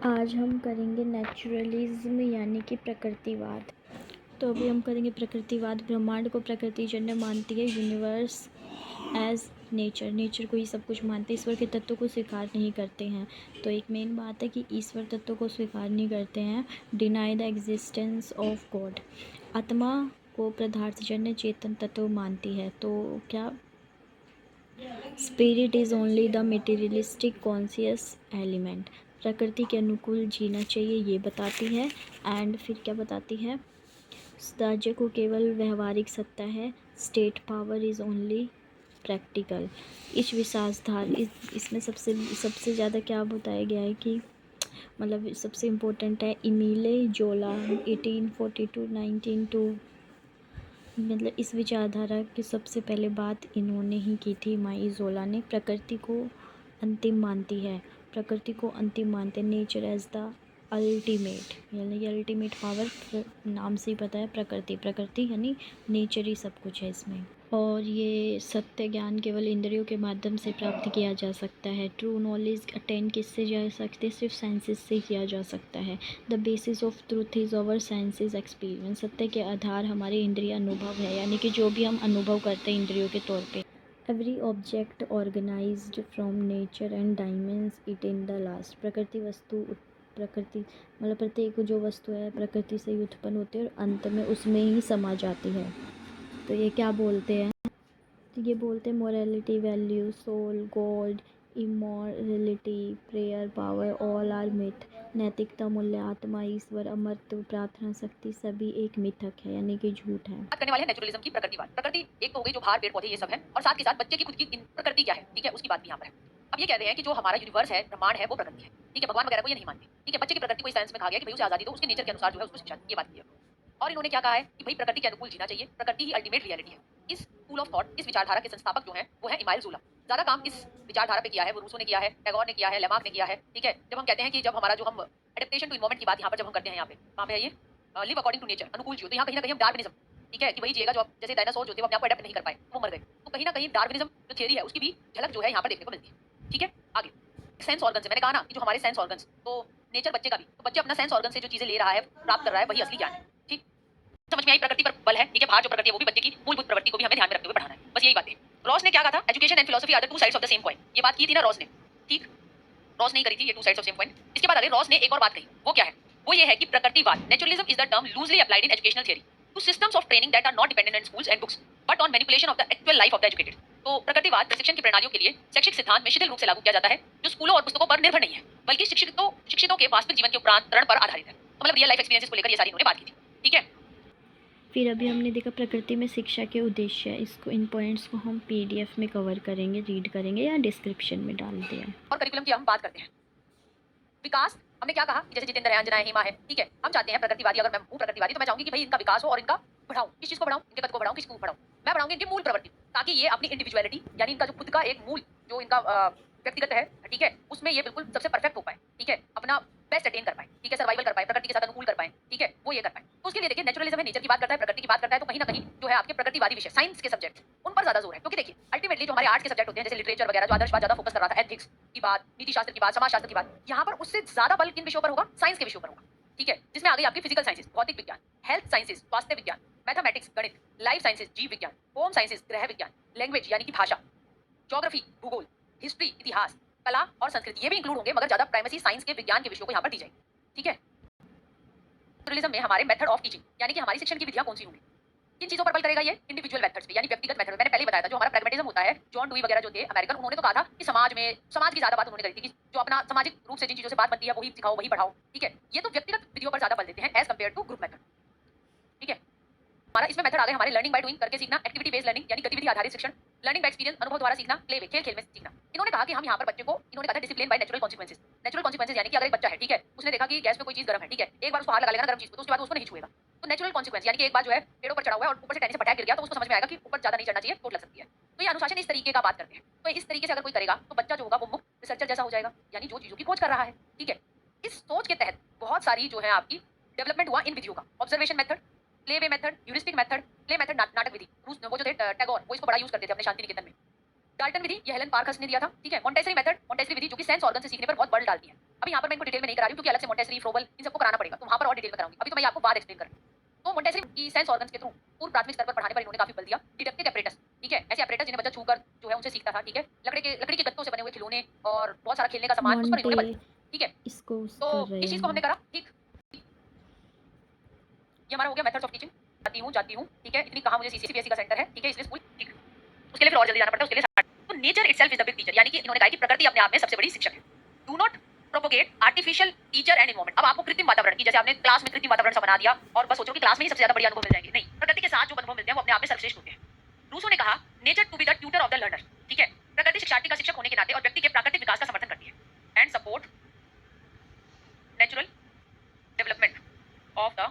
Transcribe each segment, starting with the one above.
आज हम करेंगे नेचुरलिज्म यानी कि प्रकृतिवाद। तो अभी हम करेंगे प्रकृतिवाद। ब्रह्मांड को प्रकृति जन्य मानती है, यूनिवर्स एज नेचर को ही सब कुछ मानते हैं, ईश्वर के तत्वों को स्वीकार नहीं करते हैं। तो एक मेन बात है कि ईश्वर तत्वों को स्वीकार नहीं करते हैं। Deny the existence of God. आत्मा को पदार्थजन्य चेतन तत्व मानती है। तो क्या spirit is only the materialistic conscious element. प्रकृति के अनुकूल जीना चाहिए ये बताती है। एंड फिर क्या बताती है, राज्य को केवल व्यवहारिक सत्ता है। State power is only practical. इस विचारधारा इसमें सबसे ज़्यादा क्या बताया गया है कि मतलब सबसे इम्पोर्टेंट है इमीले जोला 1842-1902। मतलब इस विचारधारा की सबसे पहले बात इन्होंने ही की थी, माई जोला ने। प्रकृति को अंतिम मानती है, प्रकृति को अंतिम मानते हैं। नेचर एज द अल्टीमेट, यानी अल्टीमेट पावर, नाम से ही पता है प्रकृति यानी नेचर ही सब कुछ है इसमें। और ये सत्य ज्ञान केवल इंद्रियों के माध्यम से प्राप्त किया जा सकता है। ट्रू नॉलेज अटेन किससे जा सकते, सिर्फ सेंसेस से किया जा सकता है। The basis of truth is our senses experience. सत्य के आधार हमारे इंद्रिय अनुभव है, यानी कि जो भी हम अनुभव करते हैं इंद्रियों के तौर पे। Every object organized from nature and dimensions it in the last. प्रकृति मतलब प्रत्येक जो वस्तु है प्रकृति से ही उत्पन्न होती है और अंत में उसमें ही समा जाती है। तो ये क्या बोलते हैं, तो ये बोलते हैं morality, value, soul, God, immorality, prayer, power, all are myth. नैतिकता, मूल्य, आत्मा, ईश्वर, अमरत्व, प्रार्थना शक्ति सभी एक मिथक है, यानी कि झूठ है। बात करने वाले हैं नेचुरलिज्म की प्रकृतिवाद। प्रकृति एक तो हो गई जो बाहर पेड़ पौधे ये सब है, और साथ के साथ बच्चे की खुद की प्रकृति क्या है, ठीक है, उसकी बात भी यहाँ पर है। अब ये कहते हैं कि जो हमारा यूनिवर्स है, ब्रह्मांड है, वो प्रकृति है, ठीक है, भगवान वगैरह को ये नहीं मानते, ठीक है। बच्चे की प्रकृति को इस सेंस में कहा गया कि भाई उसे आजादी दो, उसके नेचर के अनुसार जो है उसको शिक्षा दो, ये बात की है। और इन्होंने क्या कहा है कि भाई प्रकृति के अनुकूल जीना चाहिए, प्रकृति ही अल्टीमेट रियलिटी है। इस स्कूल ऑफ थॉट, इस विचारधारा के संस्थापक जो है वो है इमाइल जोला। ज्यादा काम इस विचारधारा पे किया है वो रूसो ने किया है, टैगोर ने किया है, लेमार्क ने किया है, ठीक है। जब हम कहते हैं कि जब हमारा जो हम एडेप्टेशन टू इन्वायरमेंट की बात यहाँ पर जब हम करते हैं, यहाँ पे कहाँ पे है ये, लिव अकॉर्डिंग टू नेचर, अनुकूल जियो, तो यहाँ कहीं ना कहीं हम डार्विनिज्म, ठीक है, कि वही जिएगा जो जैसे डायनासोर जो थे वो अपने आप को अडेप्ट नहीं कर पाए, वो मर गए, तो कहीं ना कहीं डार्विनिज्म जो थ्योरी है उसकी भी झलक जो है यहाँ पर देखने को मिलती है, ठीक है। आगे सेंस ऑर्गन से मैंने कहा ना कि जो हमारे सेंस ऑर्गन्स, तो नेचर बच्चे का भी, तो बच्चे अपना सेंस ऑर्गन से जो चीजें ले रहा है, प्राप्त कर रहा है, वही असली ज्ञान है, ठीक। समझ में आई, प्रकृति पर बल है, ठीक है, बाहर जो प्रकृति है वो भी बच्चे की मूलभूत प्रवृत्ति को भी हमें ध्यान में रखते हुए बढ़ाना है, बस यही बात है। रॉस ने क्या कहा था, education and philosophy are the two sides of the same coin, ये बात की थी ना रॉस ने, ठीक। रॉस नहीं करी थी ये to sides of same coin. इसके बाद अगर रॉस ने एक और बात कही, वो क्या है, वो ये है कि प्रकृतिवाद, naturalism is the term loosely applied in educational theory to systems of training that are not dependent on schools and books but on manipulation of the actual life of the educated. तो प्रकृतिवाद प्रशिक्षण की प्रणालियों के लिए शैक्षिक सिद्धांत में शिथिल रूप से लागू किया जाता है, जो स्कूलों और पुस्तकों पर निर्भर नहीं है, बल्कि शिक्षितों के वास्तविक जीवन के उपरांतरण पर आधारित है। तो मतलब रियल लाइफ एक्सपीरियंसेस को लेकर ये सारी इन्होंने बात की थी, ठीक है। फिर अभी हमने देखा प्रकृति में शिक्षा के उद्देश्य, इसको इन पॉइंट्स को हम पीडीएफ में कवर करेंगे, रीड करेंगे या डिस्क्रिप्शन में डाल दिया। और करिकुलम की हम बात करते हैं। विकास, हमने क्या कहा कि जैसे जितेंद्र है, अंजना है, हेमा है, ठीक है, हम चाहते हैं प्रकृतिवादी, अगर मैं हूं प्रकृतिवादी तो मैं चाहूंगी कि भाई इनका विकास हो और इनका बढ़ाऊं। किस चीज को बढ़ाऊं, इनके कद को बढ़ाऊं, किसको बढ़ाऊं, मैं बढ़ाऊंगी इनकी मूल प्रवृत्ति, ताकि ये अपनी इंडिविजुअलिटी यानी इनका जो खुद का एक मूल जो इनका व्यक्तिगत है, ठीक है, उसमें ये बिल्कुल सबसे परफेक्ट हो पाए, ठीक है, अपना बेस्ट अटेन कर पाए, ठीक है, सर्वाइवल कर पाए, प्रकृति के साथ अनुकूल कर पाए, ठीक है, वो ये कर पाए। तो उसके लिए देखिए नेचुरलिज्म है, नेचर की बात करता है, प्रकृति की बात करता है, तो कहीं ना कहीं जो है आपके प्रकृतिवादी विषय, साइंस के सब्जेक्ट, उन पर ज्यादा जोर है। क्योंकि देखिए अल्टीमेटली जो हमारे आर्ट्स के सब्जेक्ट होते हैं, जैसे लिटरेचर वगैरह, जो आदर्शवाद ज्यादा फोकस कर रहा था, एथिक्स की बात, नीति शास्त्र की बात, समाज शास्त्र की बात, यहाँ पर उससे ज्यादा बल किन विषयों पर होगा, साइंस के विषयों पर होगा, ठीक है, जिसमें आ गई आपकी फिजिकल साइंसेस, भौतिक विज्ञान, हेल्थ साइंसेस, स्वास्थ्य विज्ञान, मैथमेटिक्स, गणित, लाइफ साइंसेस, जीव विज्ञान, होम साइंसेस, ग्रह विज्ञान, लैंग्वेज यानी कि भाषा, ज्योग्राफी, भूगोल, हिस्ट्री, इतिहास, कला और संस्कृति, ये भी इंक्लूड होंगे, मगर ज्यादा प्राइमरी साइंस के विज्ञान के विषयों को यहाँ पर दी जाएगी, ठीक है। नेचुरलिज्म में हमारे मेथड ऑफ टीचिंग यानी कि हमारी शिक्षण की विधियां कौन सी होंगी, किन चीजों पर बल करेगा ये, इंडिविजुअल मेथड्स पे यानी व्यक्तिगत मेथड। मैंने पहले बताया था जो हमारा प्रैग्मेटिज्म होता है, जॉन डुई वगैरह जो थे अमेरिकन, उन्होंने तो कहा था कि समाज की ज्यादा बात उन्होंने करी थी कि जो अपना सामाजिक रूप से जिन चीजों से बात बनती है वही सिखाओ, वही पढ़ाओ, ठीक है। ये तो व्यक्तिगत विधियों पर ज्यादा बल देते हैं as compare to group method, ठीक है। हमारा इसमें मेथड आ गए हमारे लर्निंग बाय डूइंग, करके सीखना, एक्टिविटी बेस्ड लर्निंग यानी गतिविधि आधारित शिक्षण, लर्निंग बाय एक्सपीरियंस, अनुभव द्वारा सीखना, प्ले वे, खेल खेल में सीखना। इन्होंने कहा कि हम यहाँ पर बच्चे को, इन्होंने कहा था discipline by natural consequences. Natural consequences यानी कि अगर एक बच्चा है, ठीक है, उसने देखा कि गैस में कोई चीज गर्म है, ठीक है, एक बार उसको हाथ लगा लेगा ना गर्म चीज को, तो उसके बाद उसको नहीं छुएगा। तो नेचुरल कॉन्सिक्वेंस यानी कि एक बार जो है पेड़ों पर चढ़ा हुआ है और ऊपर से टहनी से पटाख गिर गया, तो उसको समझ में आएगा कि ऊपर ज्यादा नहीं चढ़ना चाहिए, चोट लग सकती है। तो ये अनुशासन इस तरीके का बात करते हैं। तो इस तरीके से अगर कोई करेगा तो बच्चा जो होगा वो मुक्त रिसर्चर जैसा हो जाएगा, यानी जो चीजों की खोज कर रहा है, ठीक है। इस सोच के तहत बहुत सारी जो है आपकी डेवलपमेंट हुआ इन विधियों का, observation method, play way method, heuristic method, play method, नाटक विधि। वो जो थे टैगोर, वो इसको बड़ा यूज करते थे अपने शांति निकेतन में। डाल्टन विधि ये हेलन पार्खस ने दिया था, ठीक है। मोंटेसरी मेथड, मोंटेसरी विधि जो कि सेंस ऑर्गन से सीखने पर बहुत बल डालती है। अभी यहाँ पर मैं इनको डिटेल में नहीं करा रही हूँ क्योंकि अलग से मोंटेसरी, फ्रोबल इन सबको कराना पड़ेगा, तो वहाँ पर और डिटेल में कराऊंगी। अभी तो मैं आपको बात एक्सप्लेन कर रही हूँ। तो मोंटेसरी की सेंस ऑर्गन्स के थ्रू पूर्व प्राथमिक स्तर पर पढ़ाने पर इन्होंने काफी बल दिया। डिडक्टिव एपरेटस, ठीक है, ऐसे एपरेटस जिन्हें बच्चा छूकर जो है उनसे सीखता था, ठीक है। लकड़ी के गत्तों से बने हुए खिलौने और बहुत सारा खेलने का सामान, उस पर मोंटे इन्होंने बल, ठीक है। इसको तो कर रहे इस चीज को हमने हैं। करा, ठीक। ये हमारा हो गया मेथड्स ऑफ टीचिंग। जाती हूँ, ठीक है। इतनी कहा मुझे सीबीएसई का सेंटर है, ठीक है, इसलिए स्कूल, ठीक। उसके लिए फिर और जल्दी जाना पड़ता है, उसके लिए तो nature itself is the big teacher, यानी कि इन्होंने कहा कि प्रकृति अपने आप में सबसे बड़ी शिक्षक है। Do not propagate artificial teacher and environment. अब आपको कृत्रिम वातावरण की, जैसे आपने क्लास में कृत्रिम वातावरण सा बना दिया और बस सोचो कि क्लास में ही सबसे ज्यादा बढ़िया अनुभव मिल जाएंगे, नहीं। प्रकृति के साथ जो अनुभव मिलते हैं वो अपने आप में सर्वश्रेष्ठ होते हैं। रूसो ने कहा nature to be the tutor of the learner, ठीक है। प्रकृति शिक्षार्थी का शिक्षक होने के नाते और व्यक्ति के प्राकृतिक विकास का समर्थन करती है and support natural development of the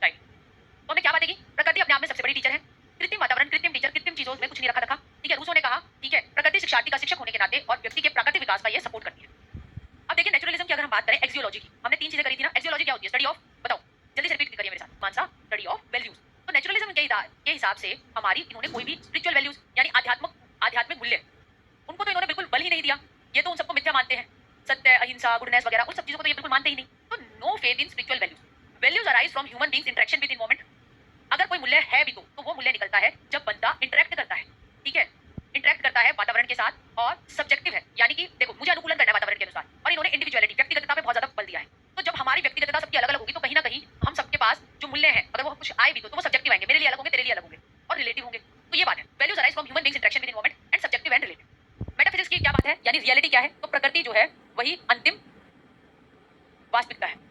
child. तो हमने क्या बात है कि प्रकृति अपने आप में सबसे बड़ी टीचर है। कृत्रिम वातावरण, कृत्रिम टीचर, कृत्रिम चीजों में कुछ नहीं रखा, ठीक है। रूसो ने कहा, ठीक है, प्रकृति शिक्षार्थी का शिक्षक होने के नाते और व्यक्ति के प्राकृतिक विकास का ये सपोर्ट करती है। अब देखिए नेचुरलिज्म की अगर हम बात करें, एक्सियोलॉजी की, हमने 3 चीजें करी थी ना। एक्सियोलॉजी क्या होती है? स्टडी ऑफ, बताओ जल्दी से रिपीट करिए मेरे साथ, मानसा, स्टडी ऑफ वैल्यूज। तो नेचुरलिज्म के हिसाब से हमारी, इन्होंने कोई भी स्पिरिचुअल वैल्यूज यानी आध्यात्मिक मूल्य, उनको तो इन्होंने बिल्कुल बल ही नहीं दिया। ये तो उन सबको मिथ्या मानते हैं, सत्य, अहिंसा, गुडनेस वगैरह, उन सब चीजों को तो ये बिल्कुल मानते ही नहीं। तो no faith in spiritual values. Values arise from human beings interaction with environment. अगर कोई मूल्य है भी तो वो मूल्य निकलता है जब बंदा इंटरेक्ट करता है, ठीक है। इंटरेक्ट करता है वातावरण के साथ, और सब्जेक्टिव है, यानी कि देखो मुझे अनुकूलन करना है वातावरण के अनुसार, और इन्होंने इंडिविजुअलिटी, व्यक्तिगतता पे बहुत ज्यादा बल दिया है। तो जब हमारी व्यक्तिगतता सबकी अलग अलग होगी तो कहीं ना कहीं हम सबके पास जो मूल्य है, अगर वो कुछ आए भी तो वो सब्जेक्टिव आएंगे, मेरे लिए अलग होंगे, तेरे लिए अलग होंगे, और रिलेटिव होंगे। तो ये बात है, values arise from human beings interaction with environment and subjective and relative. Metaphysics की क्या बात है, यानी रियलिटी क्या है? तो प्रकृति जो है वही अंतिम वास्तविकता है।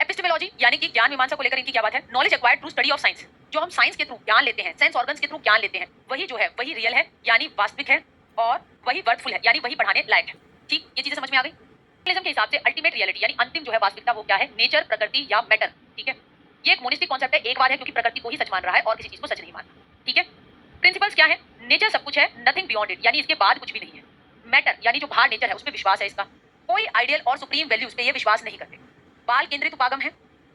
एपिस्टेमोलॉजी यानी कि ज्ञान मीमांसा को लेकर इनकी क्या बात है? Knowledge acquired through study of science. जो हम साइंस के थ्रू ज्ञान लेते हैं, सेंस ऑर्गन्स के थ्रू ज्ञान लेते हैं, वही जो है वही रियल है, यानी वास्तविक है, और वही वर्थफुल है, यानी वही बढ़ाने लायक है। ठीक, ये चीजें समझ में आ गई। रियलिज्म के हिसाब से अल्टीमेट रियलिटी यानी अंतिम जो है वास्तविकता, वो क्या है? नेचर, प्रकृति या मैटर, ठीक है। ये एक मोनिस्टिक कॉन्सेप्ट है, एक बात है, क्योंकि प्रकृति को ही सच मान रहा है और किसी चीज को सच नहीं मानता, ठीक है। प्रिंसिपल्स क्या है? नेचर सब कुछ है, नथिंग बियॉन्ड इट, यानी इसके बाद कुछ भी नहीं है। मैटर यानी जो बाहर नेचर है उसमें विश्वास है इसका, कोई आइडियल और सुप्रीम वैल्यूज पे ये विश्वास नहीं करते। बाल केंद्रित उपागम है,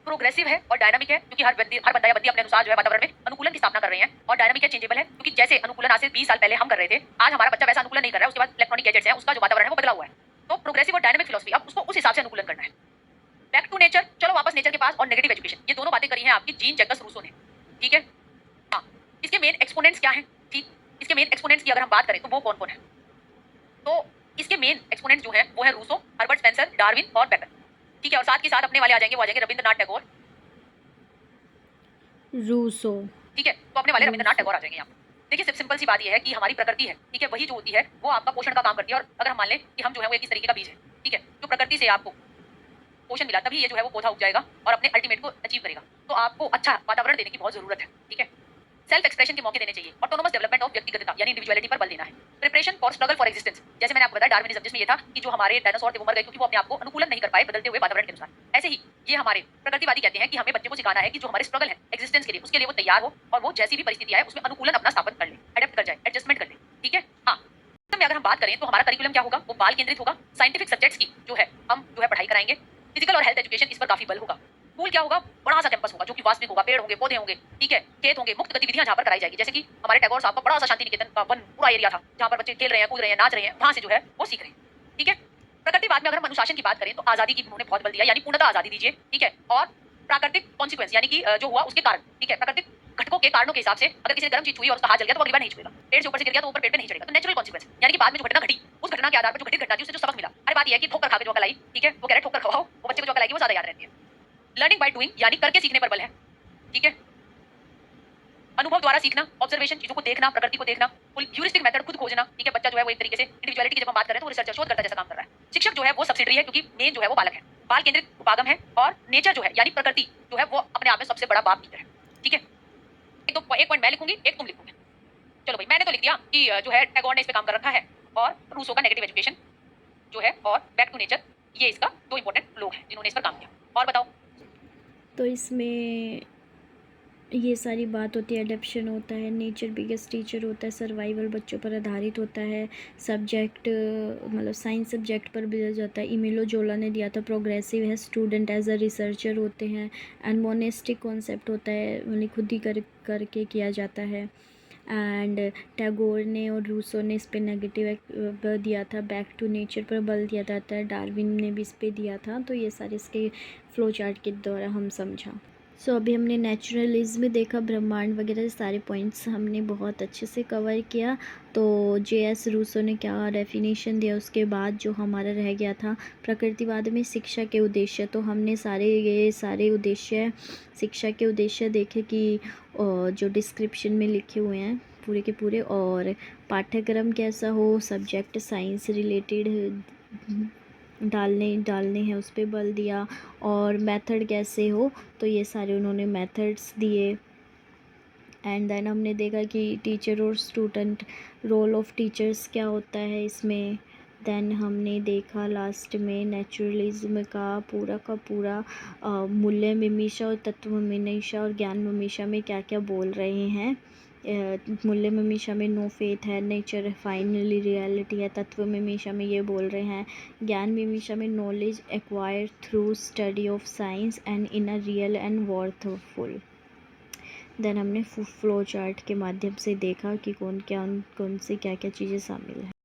प्रोग्रेसिव है और डायनामिक है, क्योंकि हर बंदा या बंदी अपने अनुसार जो है वातावरण में अनुकूलन की स्थापना कर रहे हैं, और डायनामिक है, चेंजेबल है, क्योंकि जैसे अनुकूलन आज से 20 साल पहले हम कर रहे थे, आज हमारा बच्चा वैसा अनुकूलन नहीं कर रहा है, उसके बाद इलेक्ट्रॉनिक गैजेट्स हैं, उसका जो वातावरण है वो बदला हुआ है। तो प्रोग्रेसिव और डायनामिक फिलॉसफी, अब उसको उस हिसाब से अनुकूलन करना है। बैक टू नेचर, चलो वापस नेचर के पास, और नेगेटिव एजुकेशन, ये दोनों बातें करी हैं आपकी जीन जैकस रूसो ने, ठीक है। हाँ, इसके मेन एक्सपोनेंट्स क्या हैं? ठीक, इसके मेन एक्सपोनेंट्स की अगर हम बात करें तो वो कौन कौन है? तो इसके मेन एक्सपोनेंट जो है वो है रूसो, हर्बर्ट स्पेंसर, डार्विन और बेकर, ठीक है। और साथ के साथ अपने वाले आ जाएंगे, वो आ जाएंगे रविंद्रनाथ टैगोर, रूसो, ठीक है। तो अपने वाले रविंद्रनाथ टैगोर आ जाएंगे यहाँ। देखिए सिंपल सी बात ये है कि हमारी प्रकृति है, ठीक है, वही जो होती है वो आपका पोषण का काम करती है। और अगर हम मान लें कि हम जो है वो एक इस तरीके का बीज है, ठीक है, जो प्रकृति से आपको पोषण मिला, तभी ये जो है वो पौधा उग जाएगा और अपने अल्टीमेट को अचीव करेगा। तो आपको अच्छा वातावरण देने की बहुत जरूरत है, ठीक है। सेल्फ एक्सप्रेशन के मौके देने चाहिए। ऑटोनोमस डेवलपमेंट ऑफ व्यक्तिगतता यानी इंडिविजुअलिटी पर बल देना है। Preparation for struggle for existence, जैसे मैंने आपको बताया डार्विनिज्म, जिसमें ये था कि जो हमारे डायनासोर थे वो मर गए क्योंकि वो अपने आप को अनुकूलन नहीं कर पाए बदलते हुए वातावरण के अनुसार। ऐसे ही ये हमारे प्रकृतिवादी कहते हैं कि हमें बच्चे को सिखाना है कि जो हमारे स्ट्रगल है एग्जिस्टेंस के लिए, उसके लिए वो तैयार हो और वो जैसी भी परिस्थिति आए उसमें अनुकूलन अपना स्थापन कर ले, एडेप्ट कर जाए, एडजस्टमेंट कर ले, ठीक है। हाँ, में अगर हम बात करें तो हमारा करिकुलम क्या होगा? वो बाल केंद्रित होगा। साइंटिफिक सब्जेक्ट्स की जो है हम जो है पढ़ाई कराएंगे। फिजिकल और हेल्थ एजुकेशन, इस पर काफी बल होगा। स्कूल क्या होगा? बड़ा सा कैंपस होगा जो कि वास्तविक होगा, पेड़ होंगे, पौधे होंगे, ठीक है, खेत होंगे, मुक्त गतिविधियां जहां पर कराई जाएगी। जैसे कि हमारे टैगोर साहब का बड़ा सा शांति निकेतन का वन पूरा एरिया था जहां पर बच्चे खेल रहे हैं, कूद रहे हैं, नाच रहे हैं, वहां से जो है वो सीख रहे हैं, ठीक है। प्रकृतिवाद में अगर हम अनुशासन की बात करें तो आजादी की उन्होंने बहुत बल दिया, यानी पूर्णतः आजादी दीजिए, ठीक है। और प्राकृतिक कॉन्सिक्वेंस यानी कि जो हुआ उसके कारण, ठीक है, प्राकृतिक घटकों के कारणों के हिसाब से अगर किसी ने गर्म चीज छुई और उसका हाथ जल गया तो वो अगली बार नहीं छुएगा। पेड़ से ऊपर से गिर गया तो ऊपर पेड़ पे नहीं चढ़ेगा। तो नेचुरल कॉन्सिक्वेंस यानी कि बाद में जो घटना घटी, उस घटना के आधार पर जो घटित घटना थी उससे जो सबक मिला। अरे बात यह है कि ठोकर खा के जो अकल आई, ठीक है, वो कह रहे ठोकर खवाओ, वो बच्चे को जो अकल आएगी वो ज्यादा याद रहती है। लर्निंग बाय डूइंग यानी करके सीखने पर बल है, ठीक है। अनुभव द्वारा सीखना, ऑब्जर्वेशन, चीजों को देखना, प्रकृति को देखना, ह्यूरिस्टिक मेथड, खुद खोजना, ठीक है। बच्चा जो है वो एक तरीके से इंडिविजुअलिटी की जब हम बात करें तो रिसर्चर, शोधकर्ता जैसा काम कर रहा है। शिक्षक जो है वो सब्सिडरी है क्योंकि मेन जो है वो बालक है। बाल केंद्रित उपागम है, और नेचर जो है यानी प्रकृति जो है वो अपने आप में सबसे बड़ा बाप टीचर है, ठीक है। एक पॉइंट मैं लिखूंगी, एक तुम लिखोगे। चलो भाई, मैंने तो लिख दिया कि जो है टैगोर ने इस पे काम कर रखा है, और रूसो का नेगेटिव एजुकेशन जो है, और बैक टू नेचर, ये इसका दो इंपॉर्टेंट लोग हैं जिन्होंने इस पर काम किया। और बताओ। तो इसमें ये सारी बात होती है। एडप्शन होता है, नेचर बिगेस्ट टीचर होता है, सर्वाइवल बच्चों पर आधारित होता है, सब्जेक्ट मतलब साइंस सब्जेक्ट पर बेस्ड जाता है। इमिलो जोला ने दिया था प्रोग्रेसिव है, स्टूडेंट एज अ रिसर्चर होते हैं, एंड मोनेस्टिक कॉन्सेप्ट होता है, मतलब खुद ही करके किया जाता है। एंड टैगोर ने और रूसो ने इस पर नेगेटिव दिया था, बैक टू नेचर पर बल दिया जाता है, डार्विन ने भी इस पर दिया था। तो ये सारे इसके फ्लो चार्ट के द्वारा हम समझा। सो अभी हमने नेचुरलिज्म देखा, ब्रह्मांड वगैरह सारे पॉइंट्स हमने बहुत अच्छे से कवर किया। तो जे.एस. रूसो ने क्या डेफिनेशन दिया, उसके बाद जो हमारा रह गया था प्रकृतिवाद में शिक्षा के उद्देश्य। तो हमने ये सारे उद्देश्य, शिक्षा के उद्देश्य देखे कि जो डिस्क्रिप्शन में लिखे हुए हैं पूरे के पूरे, और पाठ्यक्रम कैसा हो, सब्जेक्ट साइंस रिलेटेड डालने हैं उस पर बल दिया, और मेथड कैसे हो, तो ये सारे उन्होंने मेथड्स दिए। एंड देन हमने देखा कि टीचर और स्टूडेंट, रोल ऑफ टीचर्स क्या होता है इसमें। देन हमने देखा लास्ट में नेचुरलिज्म का पूरा मूल्य मीमांसा और तत्व मीमांसा और ज्ञान मीमांसा में क्या क्या बोल रहे हैं। मूल्य मीमांसा में नो फेथ है, नेचर फाइनली रियलिटी है, तत्व मीमांसा में ये बोल रहे हैं, ज्ञान मीमांसा में knowledge acquired through study of science and in a real and worthful. Then हमने फ्लो चार्ट के माध्यम से देखा कि कौन सी क्या क्या चीज़ें शामिल हैं।